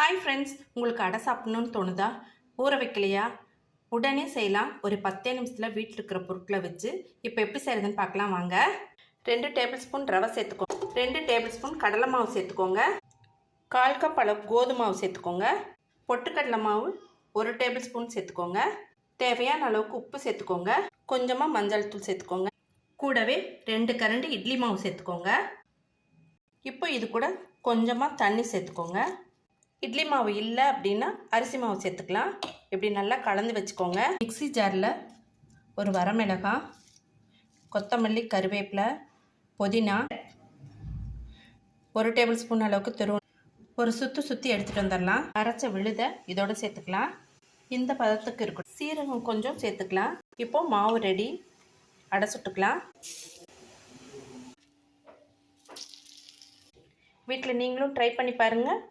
Hi friends, உங்களுக்கு அடை சாப்பிட்ணுன்னு தோணுதா? ஊற வைக்கலையா? உடனே செய்யலாம். ஒரு 10 நிமிஷத்தில் வீட்டில் இருக்கிற பொருட்களை வச்சு இப்போ எப்படி செய்கிறதுன்னு பார்க்கலாம் வாங்க. 2 டேபிள் ஸ்பூன் ரவை சேர்த்துக்கோங்க. 2 டேபிள் ஸ்பூன் கடலை மாவு சேர்த்துக்கோங்க. 1/4 கப் அளவு கோதுமை மாவு சேர்த்துக்கோங்க. பொட்டுக்கடலை மாவு 1 டேபிள் ஸ்பூன் சேர்த்துக்கோங்க. தேவையான அளவுக்கு உப்பு சேர்த்துக்கோங்க. கொஞ்சமாக மஞ்சள் தூள் சேர்த்துக்கோங்க. கூடவே 2 கரண்டி இட்லி மாவு சேர்த்துக்கோங்க. இப்போ இது கூட கொஞ்சமாக தண்ணி சேர்த்துக்கோங்க. இட்லி மாவு இல்லை அப்படின்னா அரிசி மாவு சேர்த்துக்கலாம். இப்படி நல்லா கலந்து வச்சுக்கோங்க. மிக்ஸி ஜாரில் ஒரு வரமிளகாய், கொத்தமல்லி, கருவேப்பிலை, புதினா, 1 டேபிள் ஸ்பூன் அளவுக்கு ஒரு சுற்றி எடுத்துகிட்டு வந்துடலாம். அரைச்ச விழுதை இதோடு சேர்த்துக்கலாம். இந்த பதத்துக்கு இருக்கும். சீரகம் கொஞ்சம் சேர்த்துக்கலாம். இப்போது மாவு ரெடி. அடை சுட்டுக்கலாம். வீட்டில் நீங்களும் ட்ரை பண்ணி பாருங்கள்.